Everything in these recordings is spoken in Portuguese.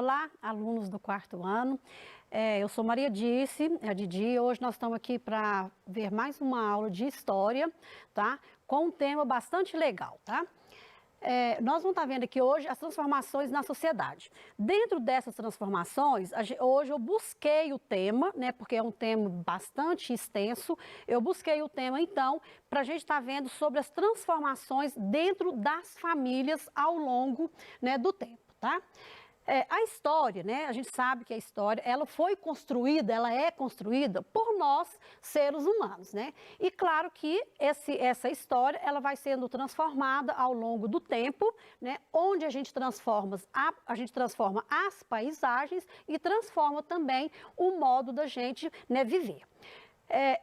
Olá, alunos do quarto ano. Eu sou Maria Dice, a Didi. Hoje nós estamos aqui para ver mais uma aula de história, tá? Com um tema bastante legal, tá? Nós vamos estar vendo aqui hoje as transformações na sociedade. Dentro dessas transformações, hoje eu busquei o tema, né? Porque é um tema bastante extenso. Eu busquei o tema, então, para a gente estar vendo sobre as transformações dentro das famílias ao longo, né, do tempo, tá? A história, né? A gente sabe que a história, ela é construída por nós, seres humanos, né? E claro que essa história, ela vai sendo transformada ao longo do tempo, né? Onde a gente transforma as paisagens e transforma também o modo da gente, né, viver.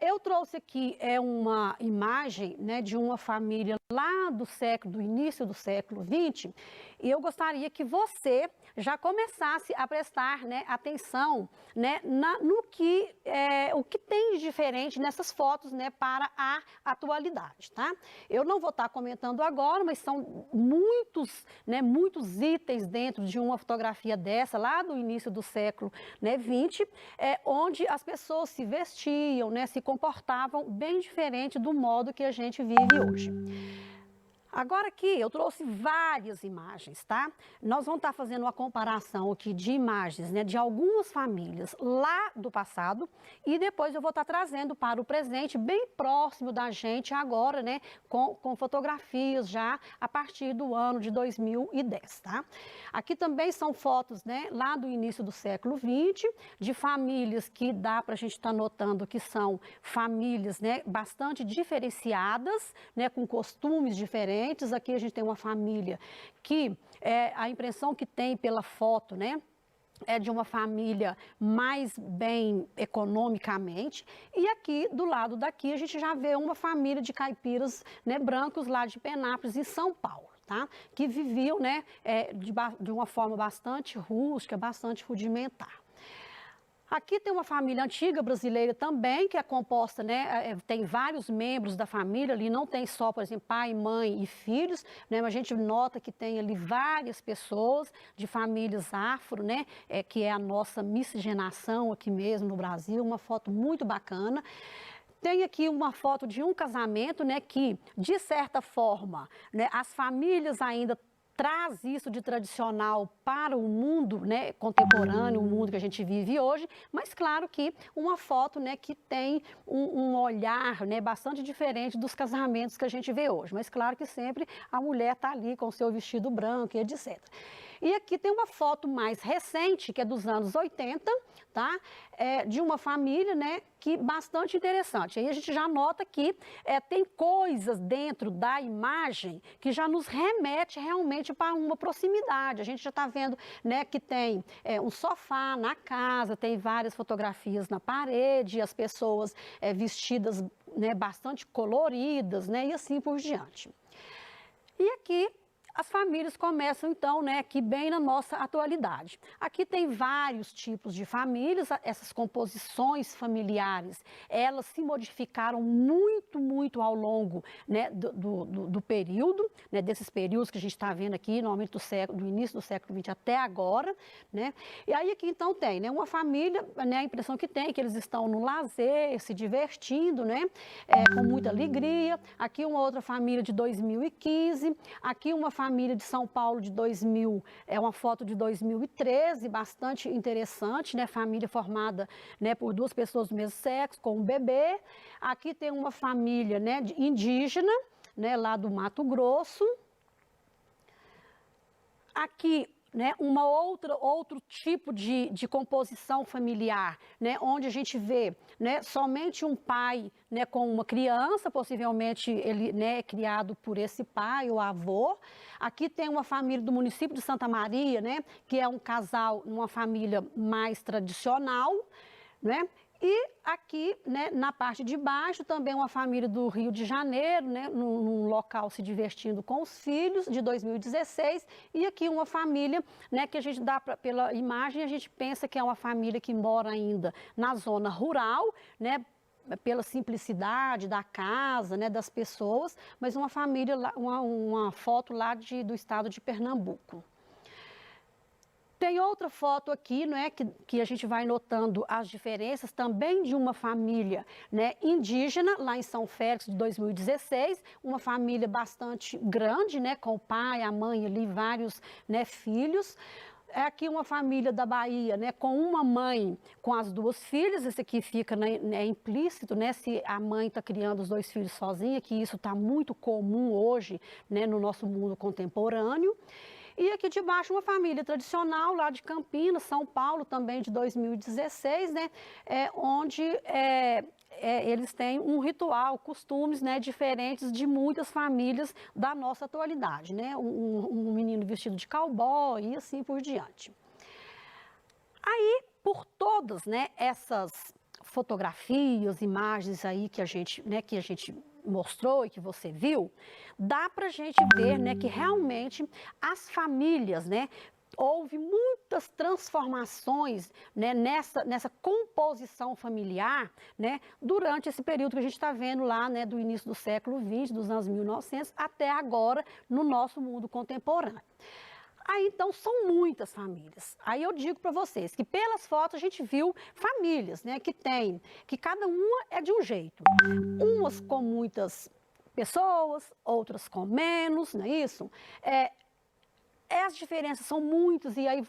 Eu trouxe aqui uma imagem, né, de uma família lá do início do século XX, e eu gostaria que você já começasse a prestar, né, atenção, né, o que tem de diferente nessas fotos, né, para a atualidade, tá? Eu não vou estar comentando agora, mas são muitos, né, muitos itens dentro de uma fotografia dessa, lá do início do século, né, XX, onde as pessoas se vestiam, né, se comportavam bem diferente do modo que a gente vive hoje. Agora aqui eu trouxe várias imagens, tá? Nós vamos estar fazendo uma comparação aqui de imagens, né, de algumas famílias lá do passado e depois eu vou estar trazendo para o presente, bem próximo da gente agora, né, com fotografias já a partir do ano de 2010, tá? Aqui também são fotos, né, lá do início do século XX, de famílias que dá para a gente estar notando que são famílias, né, bastante diferenciadas, né, com costumes diferentes. Aqui a gente tem uma família que a impressão que tem pela foto, né, é de uma família mais bem economicamente, e aqui, do lado daqui, a gente já vê uma família de caipiras, né, brancos lá de Penápolis, em São Paulo, tá? Que viviam, né, de uma forma bastante rústica, bastante rudimentar. Aqui tem uma família antiga brasileira também, que é composta, né, tem vários membros da família, ali não tem só, por exemplo, pai, mãe e filhos, né, mas a gente nota que tem ali várias pessoas de famílias afro, né, que é a nossa miscigenação aqui mesmo no Brasil, uma foto muito bacana. Tem aqui uma foto de um casamento, né, que, de certa forma, né, as famílias ainda traz isso de tradicional para o mundo, né, contemporâneo, o mundo que a gente vive hoje, mas claro que uma foto, né, que tem um olhar, né, bastante diferente dos casamentos que a gente vê hoje, mas claro que sempre a mulher está ali com o seu vestido branco e etc. E aqui tem uma foto mais recente, que é dos anos 80, tá? De uma família, né, que bastante interessante. Aí a gente já nota que tem coisas dentro da imagem que já nos remete realmente para uma proximidade. A gente já está vendo, né, que tem um sofá na casa, tem várias fotografias na parede, as pessoas vestidas, né, bastante coloridas, né, e assim por diante. E aqui as famílias começam, então, né, aqui bem na nossa atualidade. Aqui tem vários tipos de famílias, essas composições familiares, elas se modificaram muito, muito ao longo, né, do período, né, desses períodos que a gente está vendo aqui, normalmente do início do século XX até agora, né. E aí aqui, então, tem, né, uma família, né, a impressão que tem é que eles estão no lazer, se divertindo, né, com muita alegria. Aqui uma outra família de 2015, aqui uma família de São Paulo de 2000, é uma foto de 2013, bastante interessante, né? Família formada, né, por duas pessoas do mesmo sexo, com um bebê. Aqui tem uma família, né, indígena, né, lá do Mato Grosso. Aqui, né, outro tipo de composição familiar, né, onde a gente vê, né, somente um pai, né, com uma criança, possivelmente ele, né, é criado por esse pai ou avô. Aqui tem uma família do município de Santa Maria, né, que é um casal, uma família mais tradicional, né? E aqui, né, na parte de baixo, também uma família do Rio de Janeiro, né, num local se divertindo com os filhos, de 2016. E aqui uma família, né, que a gente dá pela imagem, a gente pensa que é uma família que mora ainda na zona rural, né, pela simplicidade da casa, né, das pessoas, mas uma família, uma foto lá do estado de Pernambuco. Tem outra foto aqui, né, que a gente vai notando as diferenças também de uma família, né, indígena, lá em São Félix, de 2016, uma família bastante grande, né, com o pai, a mãe ali, vários, né, filhos. É aqui uma família da Bahia, né, com uma mãe com as duas filhas, esse aqui fica, né, implícito, né, se a mãe está criando os dois filhos sozinha, que isso está muito comum hoje, né, no nosso mundo contemporâneo. E aqui de baixo uma família tradicional lá de Campinas, São Paulo, também de 2016, né, onde eles têm um ritual, costumes, né, diferentes de muitas famílias da nossa atualidade, né, um menino vestido de cowboy e assim por diante. Aí, por todas, né, essas fotografias, imagens aí que a gente mostrou e que você viu, dá para a gente ver, né, que realmente as famílias, né, houve muitas transformações, né, nessa composição familiar, né, durante esse período que a gente está vendo lá, né, do início do século XX, dos anos 1900 até agora no nosso mundo contemporâneo. Aí, então, são muitas famílias. Aí eu digo para vocês que pelas fotos a gente viu famílias, né, que cada uma é de um jeito. Umas com muitas pessoas, outras com menos, não é isso? As diferenças são muitas e aí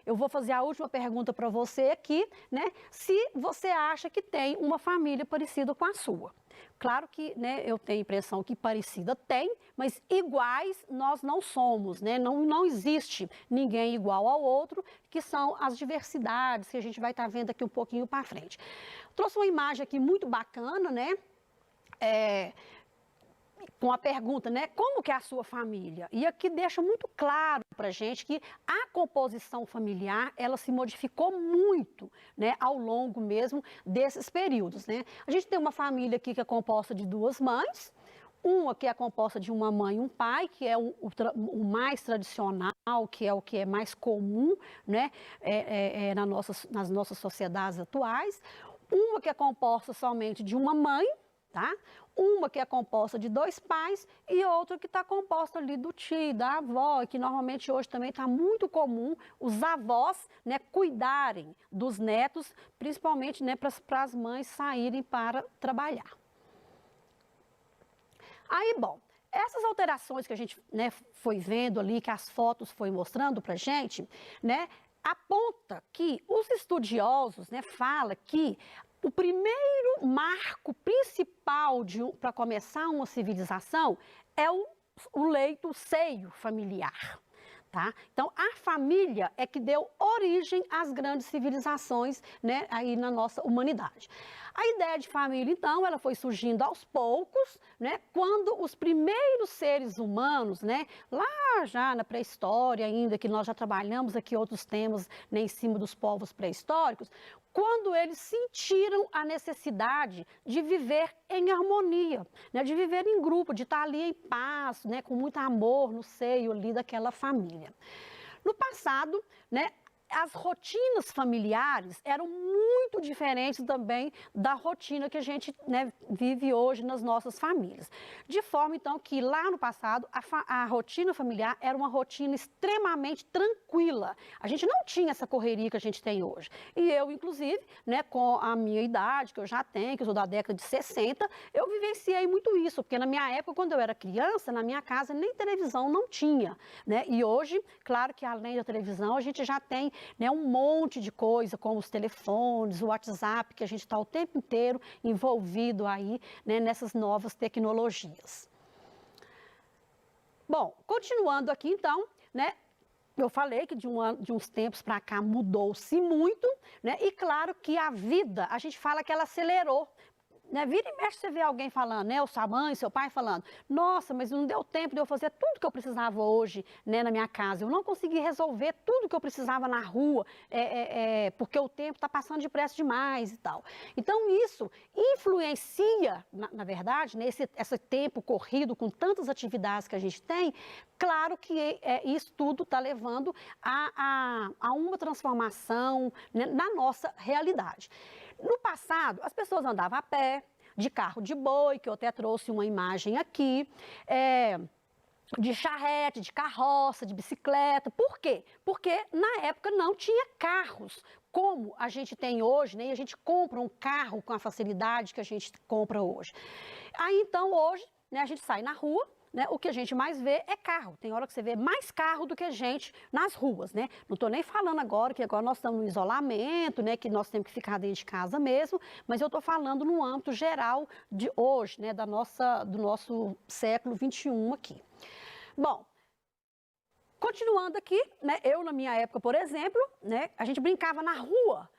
eu vou fazer a última pergunta para você aqui, né, se você acha que tem uma família parecida com a sua. Claro que, né, eu tenho a impressão que parecida tem, mas iguais nós não somos, né? Não existe ninguém igual ao outro, que são as diversidades que a gente vai estar vendo aqui um pouquinho para frente. Trouxe uma imagem aqui muito bacana, né? Com a pergunta, né, como que é a sua família? E aqui deixa muito claro para a gente que a composição familiar, ela se modificou muito, né, ao longo mesmo desses períodos, né? A gente tem uma família aqui que é composta de duas mães, uma que é composta de uma mãe e um pai, que é o mais tradicional, que é o que é mais comum, né, nas nossas sociedades atuais. Uma que é composta somente de uma mãe, tá? Uma que é composta de dois pais e outra que está composta ali do tio, da avó, e que normalmente hoje também está muito comum os avós, né, cuidarem dos netos, principalmente, né, para as mães saírem para trabalhar. Aí, bom, essas alterações que a gente, né, foi vendo ali, que as fotos foi mostrando para a gente, né, aponta que os estudiosos, né, falam que o primeiro marco principal para começar uma civilização é o leito, o seio familiar. Tá? Então, a família é que deu origem às grandes civilizações, né, aí na nossa humanidade. A ideia de família, então, ela foi surgindo aos poucos, né, quando os primeiros seres humanos, né, lá já na pré-história ainda, que nós já trabalhamos aqui outros temas, né, em cima dos povos pré-históricos, quando eles sentiram a necessidade de viver em harmonia, né, de viver em grupo, de estar ali em paz, né, com muito amor no seio ali daquela família. No passado, né, as rotinas familiares eram muito diferentes também da rotina que a gente, né, vive hoje nas nossas famílias. De forma, então, que lá no passado a rotina familiar era uma rotina extremamente tranquila. A gente não tinha essa correria que a gente tem hoje. E eu, inclusive, né, com a minha idade, que eu já tenho, que eu sou da década de 60, eu vivenciei muito isso, porque na minha época, quando eu era criança, na minha casa nem televisão não tinha, né? E hoje, claro que além da televisão, a gente já tem, né, um monte de coisa, como os telefones, o WhatsApp, que a gente está o tempo inteiro envolvido aí, né, nessas novas tecnologias. Bom, continuando aqui então, né, eu falei que de uns tempos para cá mudou-se muito, né, e claro que a vida, a gente fala que ela acelerou. Né, vira e mexe, você vê alguém falando, né, ou sua mãe, seu pai falando, nossa, mas não deu tempo de eu fazer tudo que eu precisava hoje, né, na minha casa, eu não consegui resolver tudo que eu precisava na rua, porque o tempo está passando depressa demais e tal. Então isso influencia, na verdade, né, esse tempo corrido com tantas atividades que a gente tem, claro que isso tudo está levando a uma transformação, né, na nossa realidade. No passado, as pessoas andavam a pé, de carro de boi, que eu até trouxe uma imagem aqui, de charrete, de carroça, de bicicleta. Por quê? Porque na época não tinha carros como a gente tem hoje, né? E a gente compra um carro com a facilidade que a gente compra hoje. Aí então hoje, né, a gente sai na rua, né, o que a gente mais vê é carro. Tem hora que você vê mais carro do que gente nas ruas, né? Não estou nem falando agora que agora nós estamos no isolamento, né, que nós temos que ficar dentro de casa mesmo, mas eu estou falando no âmbito geral de hoje, né, do nosso século XXI aqui. Bom, continuando aqui, né, eu na minha época, por exemplo, né, a gente brincava na rua.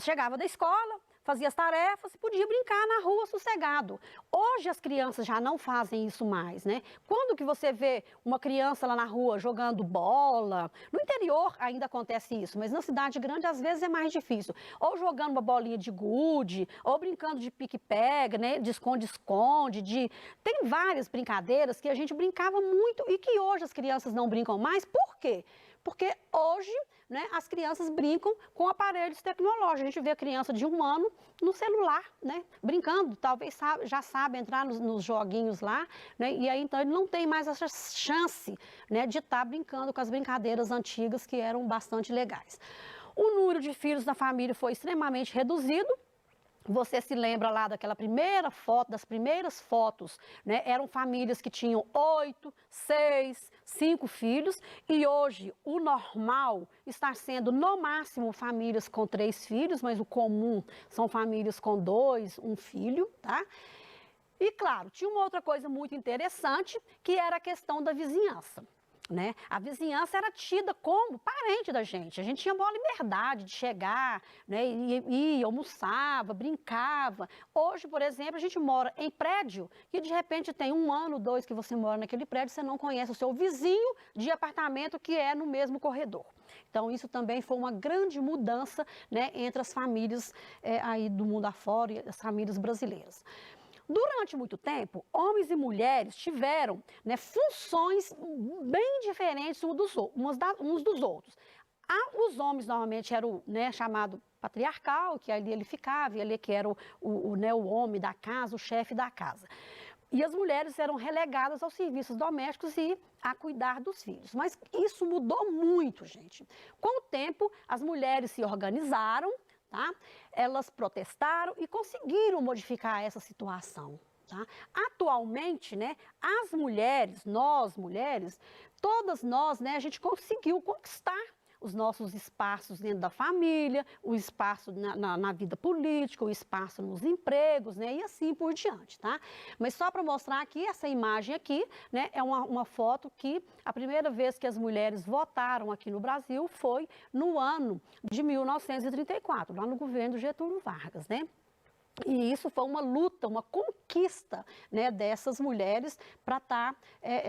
Chegava da escola, fazia as tarefas e podia brincar na rua sossegado. Hoje as crianças já não fazem isso mais, né? Quando que você vê uma criança lá na rua jogando bola? No interior ainda acontece isso, mas na cidade grande às vezes é mais difícil. Ou jogando uma bolinha de gude, ou brincando de pique-pega, né? De esconde-esconde, Tem várias brincadeiras que a gente brincava muito e que hoje as crianças não brincam mais. Por quê? Porque hoje, né, as crianças brincam com aparelhos tecnológicos. A gente vê a criança de 1 ano no celular, né, brincando, talvez já sabe entrar nos joguinhos lá, né, e aí então ele não tem mais essa chance, né, de estar brincando com as brincadeiras antigas que eram bastante legais. O número de filhos na família foi extremamente reduzido. Você se lembra lá daquela primeira foto, das primeiras fotos, né? Eram famílias que tinham 8, 6, 5 filhos e hoje o normal está sendo no máximo famílias com 3 filhos, mas o comum são famílias com 2, 1 filho, tá? E claro, tinha uma outra coisa muito interessante que era a questão da vizinhança. Né? A vizinhança era tida como parente da gente. A gente tinha boa liberdade de chegar, né? Ia, almoçava, brincava. Hoje, por exemplo, a gente mora em prédio e de repente tem 1 ano, 2 que você mora naquele prédio, você não conhece o seu vizinho de apartamento que é no mesmo corredor. Então, isso também foi uma grande mudança, né, entre as famílias aí do mundo afora e as famílias brasileiras. Durante muito tempo, homens e mulheres tiveram, né, funções bem diferentes uns dos outros. Os homens normalmente eram, né, chamado patriarcal, que ali ele ficava, e ali que era né, o homem da casa, o chefe da casa. E as mulheres eram relegadas aos serviços domésticos e a cuidar dos filhos. Mas isso mudou muito, gente. Com o tempo, as mulheres se organizaram, tá? Elas protestaram e conseguiram modificar essa situação. Tá? Atualmente, né, as mulheres, nós mulheres, todas nós, né, a gente conseguiu conquistar os nossos espaços dentro da família, o espaço na vida política, o espaço nos empregos, né, e assim por diante, tá? Mas só para mostrar aqui, essa imagem aqui, né, é uma foto que a primeira vez que as mulheres votaram aqui no Brasil foi no ano de 1934, lá no governo Getúlio Vargas, né? E isso foi uma luta, uma conquista, né, dessas mulheres para estar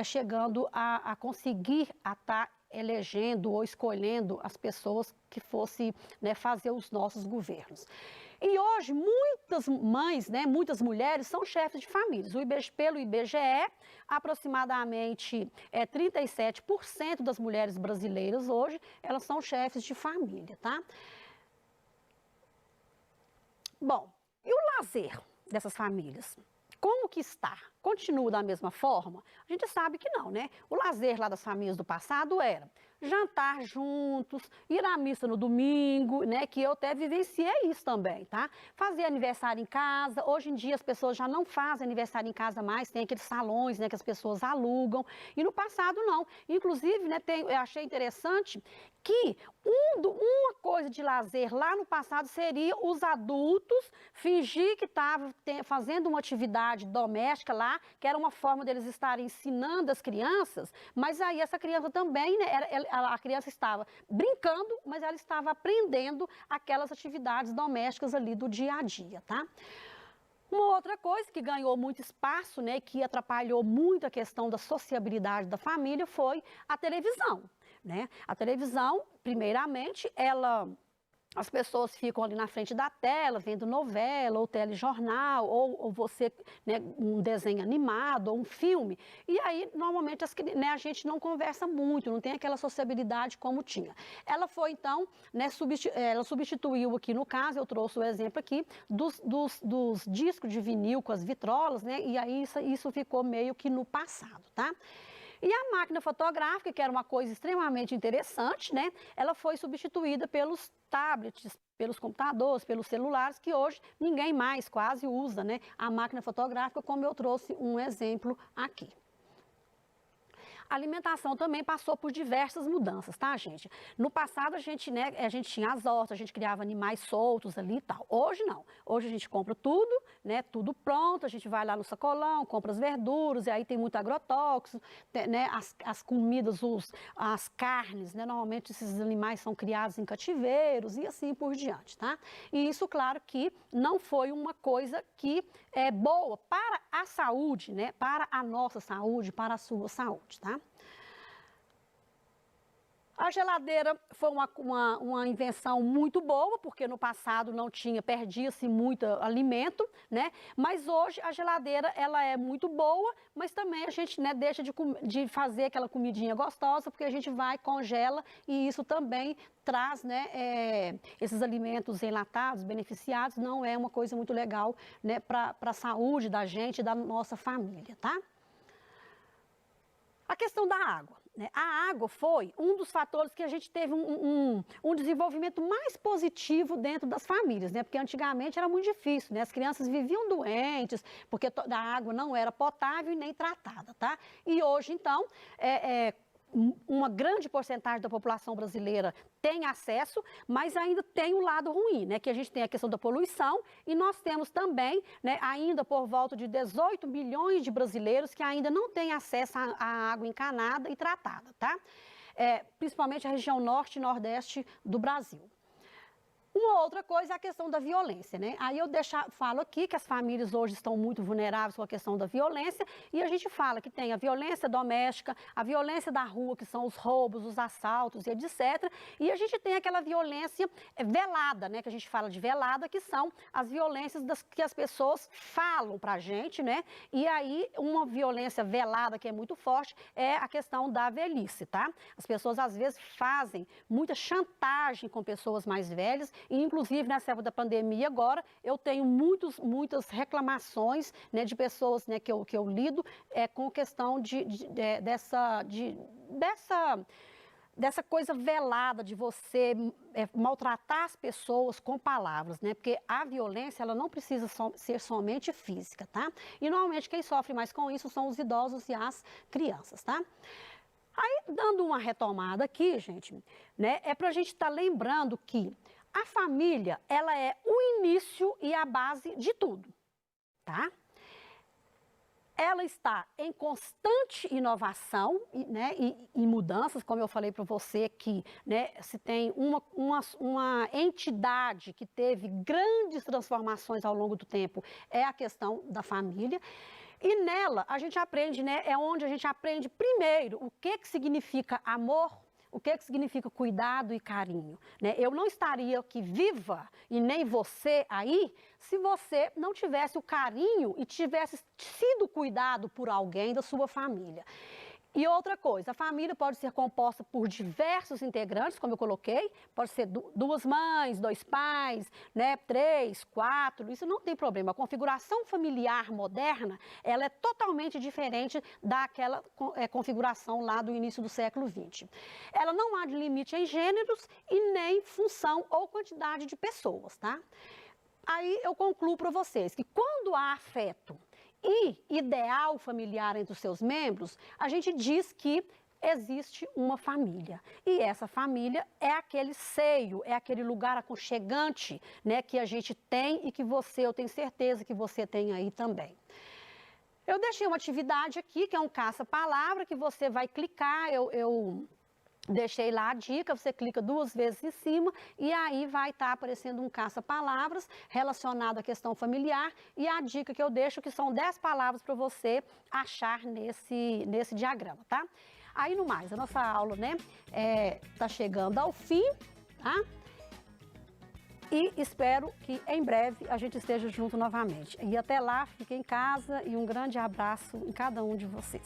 chegando a conseguir estar elegendo ou escolhendo as pessoas que fossem, né, fazer os nossos governos. E hoje muitas mães, né, muitas mulheres são chefes de famílias. Pelo IBGE, aproximadamente 37% das mulheres brasileiras hoje, elas são chefes de família, tá? Bom, e o lazer dessas famílias? Como que está? Continua da mesma forma? A gente sabe que não, né? O lazer lá das famílias do passado era jantar juntos, ir à missa no domingo, né? Que eu até vivenciei isso também, tá? Fazer aniversário em casa. Hoje em dia as pessoas já não fazem aniversário em casa mais, tem aqueles salões, né? Que as pessoas alugam. E no passado não. Inclusive, né? Eu achei interessante que uma coisa de lazer lá no passado seria os adultos fingir que estavam fazendo uma atividade doméstica lá, que era uma forma deles estarem ensinando as crianças, mas aí essa criança também, né, a criança estava brincando, mas ela estava aprendendo aquelas atividades domésticas ali do dia a dia, tá? Uma outra coisa que ganhou muito espaço, né, que atrapalhou muito a questão da sociabilidade da família foi a televisão. Né? A televisão, primeiramente, ela as pessoas ficam ali na frente da tela, vendo novela, ou telejornal, ou você, né, um desenho animado, ou um filme. E aí, normalmente, né, a gente não conversa muito, não tem aquela sociabilidade como tinha. Ela foi, então, né, ela substituiu aqui, no caso, eu trouxe o exemplo aqui, dos discos de vinil com as vitrolas, né, e aí isso ficou meio que no passado, tá? E a máquina fotográfica, que era uma coisa extremamente interessante, né? Ela foi substituída pelos tablets, pelos computadores, pelos celulares, que hoje ninguém mais quase usa, né? A máquina fotográfica, como eu trouxe um exemplo aqui. A alimentação também passou por diversas mudanças, tá, gente? No passado, a gente tinha as hortas, a gente criava animais soltos ali e tal. Hoje, não. Hoje, a gente compra tudo, né? Tudo pronto, a gente vai lá no sacolão, compra as verduras, e aí tem muito agrotóxico, né? As comidas, as carnes, né? Normalmente, esses animais são criados em cativeiros e assim por diante, tá? E isso, claro, que não foi uma coisa que é boa para a saúde, né? Para a nossa saúde, para a sua saúde, tá? A geladeira foi uma invenção muito boa, porque no passado não tinha, perdia-se muito alimento, né? Mas hoje a geladeira, ela é muito boa, mas também a gente, né, deixa de fazer aquela comidinha gostosa, porque a gente vai, congela, e isso também traz, né, esses alimentos enlatados, beneficiados, não é uma coisa muito legal, né, para a saúde da gente e da nossa família, tá? A questão da água. A água foi um dos fatores que a gente teve um desenvolvimento mais positivo dentro das famílias, né? Porque antigamente era muito difícil, né? As crianças viviam doentes, porque a água não era potável e nem tratada, tá? E hoje, então, uma grande porcentagem da população brasileira tem acesso, mas ainda tem o lado ruim, né? Que a gente tem a questão da poluição e nós temos também, né, ainda por volta de 18 milhões de brasileiros que ainda não têm acesso à água encanada e tratada, tá? Principalmente a região norte e nordeste do Brasil. Uma outra coisa é a questão da violência, né? Aí eu falo aqui que as famílias hoje estão muito vulneráveis com a questão da violência e a gente fala que tem a violência doméstica, a violência da rua, que são os roubos, os assaltos e etc. E a gente tem aquela violência velada, né? Que a gente fala de velada, que são as violências que as pessoas falam pra gente, né? E aí uma violência velada que é muito forte é a questão da velhice, tá? As pessoas às vezes fazem muita chantagem com pessoas mais velhas. E, inclusive, nessa época da pandemia agora, eu tenho muitas reclamações, né, de pessoas, né, que eu lido com questão dessa coisa velada de você maltratar as pessoas com palavras, né? Porque a violência, ela não precisa ser somente física, tá? E, normalmente, quem sofre mais com isso são os idosos e as crianças, tá? Aí, dando uma retomada aqui, gente, né, é pra gente estar lembrando que a família, ela é o início e a base de tudo, tá? Ela está em constante inovação, né, e mudanças, como eu falei para você aqui, né, se tem uma entidade que teve grandes transformações ao longo do tempo, é a questão da família. E nela a gente aprende, né, é onde a gente aprende primeiro o que significa amor, o que significa cuidado e carinho, né? Eu não estaria aqui viva e nem você aí se você não tivesse o carinho e tivesse sido cuidado por alguém da sua família. E outra coisa, a família pode ser composta por diversos integrantes, como eu coloquei, pode ser duas mães, dois pais, né, 3, 4, isso não tem problema. A configuração familiar moderna, ela é totalmente diferente daquela configuração lá do início do século XX. Ela não há de limite em gêneros e nem função ou quantidade de pessoas, tá? Aí eu concluo para vocês que quando há afeto e ideal familiar entre os seus membros, a gente diz que existe uma família. E essa família é aquele seio, é aquele lugar aconchegante, né, que a gente tem e que eu tenho certeza que você tem aí também. Eu deixei uma atividade aqui, que é um caça-palavra, que você vai clicar, eu deixei lá a dica, você clica 2 vezes em cima e aí vai estar aparecendo um caça-palavras relacionado à questão familiar e a dica que eu deixo que são 10 palavras para você achar nesse diagrama, tá? Aí no mais, a nossa aula, né, tá chegando ao fim, tá? E espero que em breve a gente esteja junto novamente. E até lá, fiquem em casa e um grande abraço em cada um de vocês.